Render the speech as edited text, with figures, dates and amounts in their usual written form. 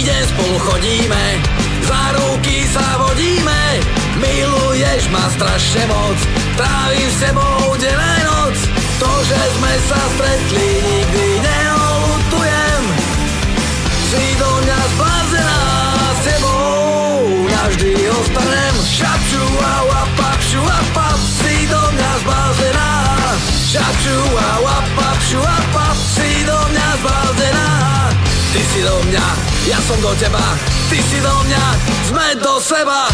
Týden spolu chodíme, za ruky sa vodíme. Miluješ ma strašne moc, trávim s tebou deň aj noc. To, že sme sa stretli, nikdy neolutujem. Si do mňa zblázená, s tebou navždy ostanem. Šapču a wapap, šu a pap, si do mňa zblázená. Šapču a wapap, šu a pap, si do mňa zblázená. Ty si do mňa, ja som do teba, ty si do mňa, sme do seba.